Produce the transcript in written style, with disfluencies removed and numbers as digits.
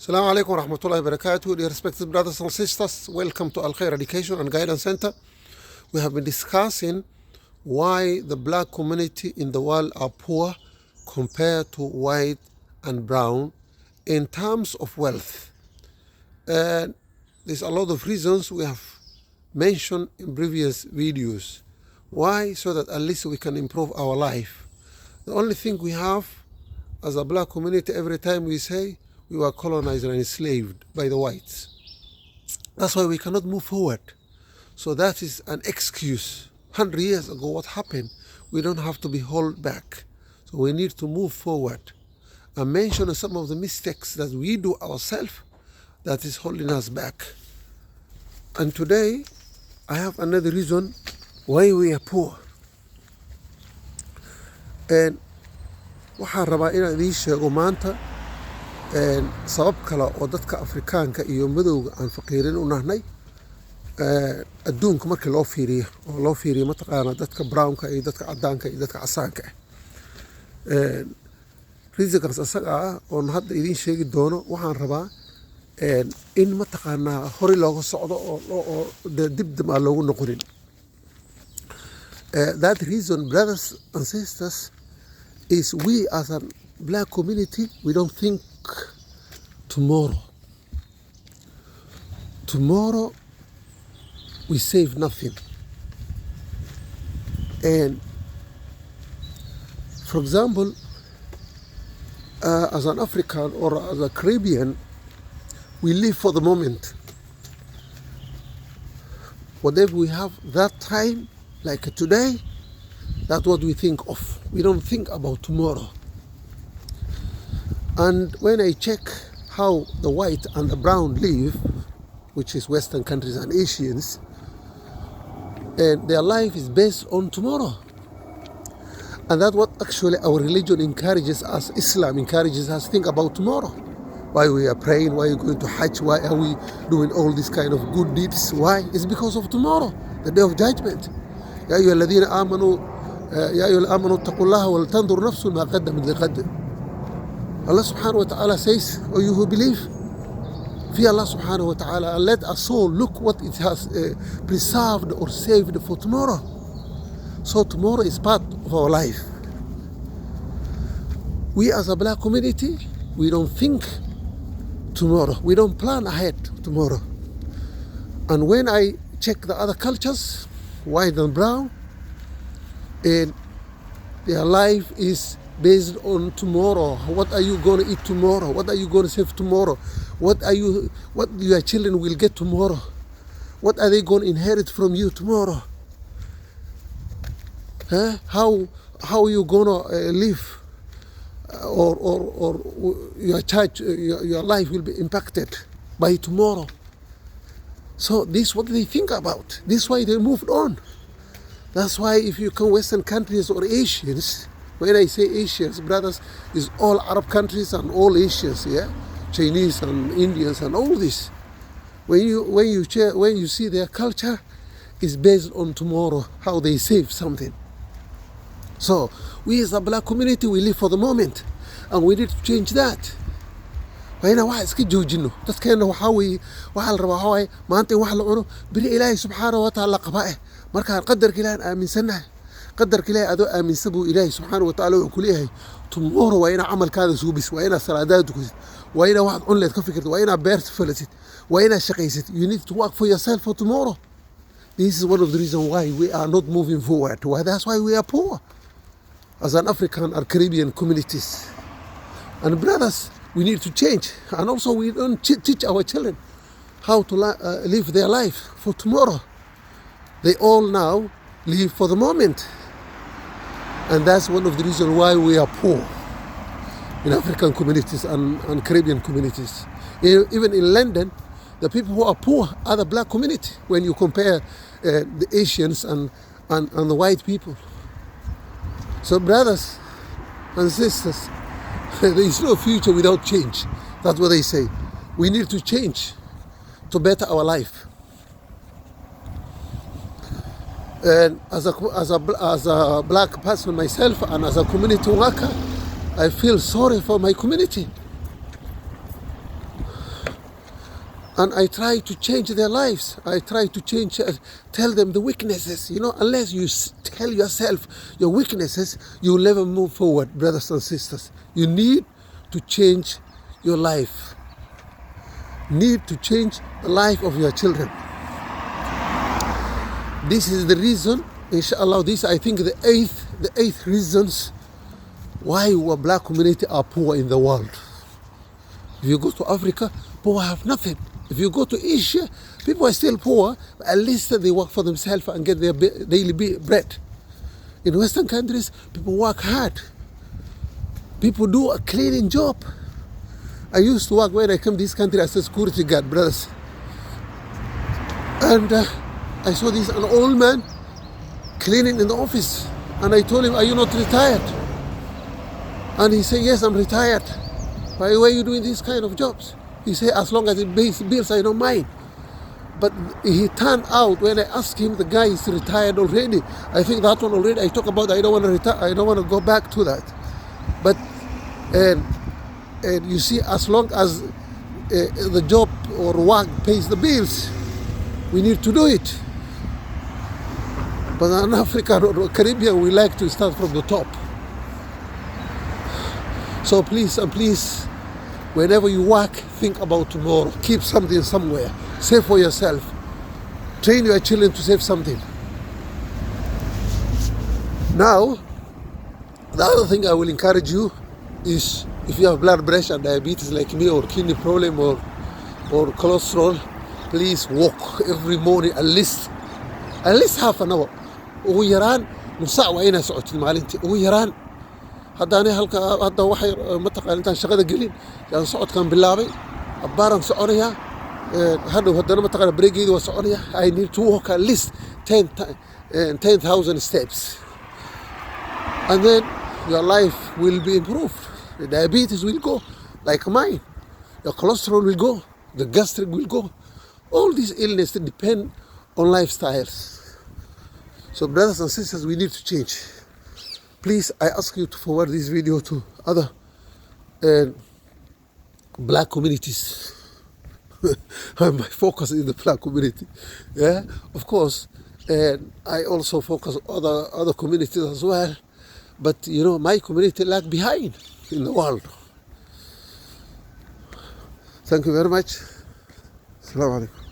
Assalamu alaikum wa rahmatullahi wa barakatuh. Dear respected brothers and sisters, welcome to Al Khair Education and Guidance Center. We have been discussing why the black community in the world are poor compared to white and brown in terms of wealth. And there's a lot of reasons we have mentioned in previous videos. Why? So that at least we can improve our life. The only thing we have as a black community, every time we say we were colonized and enslaved by the whites. That's why we cannot move forward. So that is an excuse. 100 years ago, what happened? We don't have to be held back. So we need to move forward and mention some of the mistakes that we do ourselves that is holding us back. And today, I have another reason why we are poor. And waxaan rabaa inaan idiin sheego maanta sabab kale oo dadka Afrikaanka iyo madowga aan faqiirin u nahnay adduunka markii loo fiiriyo mataqaana dadka brownka iyo dadka cadaanka iyo dadka casaanka reasons asaga ah oo hadda idiin sheegi doono waxaan rabaa in mataqaana hore looga socdo oo dib loogu noqonin. That reason, brothers and sisters, is we as a black community, we don't think tomorrow. Tomorrow, we save nothing. And for example, as an African or as a Caribbean, we live for the moment. Whatever we have that time, like today, that's what we think of. We don't think about tomorrow. And when I check how the white and the brown live, which is Western countries and Asians, and their life is based on tomorrow. And that's what actually our religion encourages us, Islam encourages us to think about tomorrow. Why we are praying, why are we going to Hajj, why are we doing all these kind of good deeds? Why? It's because of tomorrow, the day of judgment. يا أيها الذين آمنوا يا أيها الآمنوا اتقوا الله ولتنظر نفس ما قدمت لغد. Allah subhanahu wa ta'ala says, "O you who believe, fear Allah subhanahu wa ta'ala and let a soul look what it has preserved or saved for tomorrow." So tomorrow is part of our life. We as a black community, we don't think tomorrow. We don't plan ahead tomorrow. And when I check the other cultures, white and brown, and their life is based on tomorrow. What are you going to eat tomorrow? What are you going to save tomorrow? What your children will get tomorrow? What are they going to inherit from you tomorrow? How are you going to live? Or your church, your life will be impacted by tomorrow. So this is what they think about. This is why they moved on. That's why if you come Western countries or Asians, when I say Asians, brothers, it's all Arab countries and all Asians, yeah? Chinese and Indians and all this. When you see their culture, it's based on tomorrow, how they save something. So we as a black community, we live for the moment, and we need to change that. وهنا واحد اسكي جوجينو dadkeena waxa la rabaa hooy maanta wax la cuno biri Ilaahay subhanahu wa ta'ala qabaa marka qadarka Ilaahay aaminsanahay qadarka Ilaahay adoo aaminsan buu Ilaahay subhanahu wa ta'ala uu ku leeyahay tomorrow waa ina amalkaada suubis waa ina salaadaad ku waa ina wax on leed ka fikirto waa ina beert falasid waa ina shaqaysid. You need to work for yourself for tomorrow. This is one of the reasons why we are not moving forward. That's why we are poor as an African or Caribbean communities. And brothers, we need to change. And also we don't teach our children how to live their life for tomorrow. They all now live for the moment. And that's one of the reasons why we are poor in African communities and Caribbean communities. Even in London, the people who are poor are the black community when you compare the Asians and the white people. So brothers and sisters, there is no future without change. That's what they say. We need to change to better our life. And as a black person myself and as a community worker, I feel sorry for my community. And I try to change their lives. I try to change, tell them the weaknesses. You know, unless you tell yourself your weaknesses, you will never move forward, brothers and sisters. You need to change your life. Need to change the life of your children. This is the reason, inshallah, this I think the eighth reasons why our black community are poor in the world. If you go to Africa, poor have nothing. If you go to Asia, people are still poor, but at least they work for themselves and get their daily bread. In Western countries, people work hard. People do a cleaning job. I used to work when I came to this country as a security guard, brothers. And I saw this an old man cleaning in the office. And I told him, are you not retired? And he said, yes, I'm retired. Why are you doing these kind of jobs? He said, as long as it pays bills, I don't mind. But he turned out, when I asked him, the guy is retired already. I think that one already, I talk about, I don't want to retire, I don't want to go back to that. But, and you see, as long as the job or work pays the bills, we need to do it. But in Africa or Caribbean, we like to start from the top. So please, whenever you work, think about tomorrow. Keep something somewhere. Save for yourself. Train your children to save something. Now, the other thing I will encourage you is, if you have blood pressure, diabetes like me, or kidney problem, or cholesterol, please walk every morning at least half an hour. ugu yaraan nus saac waa inaad socotid maalintii ugu yaraan. hadda waxay mataqaan intaan shaqada gelin yaan socodkan bilaabay abbaaran soconaya hadhow haddana mataqaan breakeedi waa soconaya. I need to walk at least 10,000 steps, and then your life will be improved. The diabetes will go like mine, your cholesterol will go, the gastric will go. All these illnesses depend on lifestyles. So brothers and sisters, we need to change. Please, I ask you to forward this video to other black communities. My focus is the black community. Yeah, of course. And I also focus on other communities as well. But you know, my community lag behind in the world. Thank you very much. Assalamu alaikum.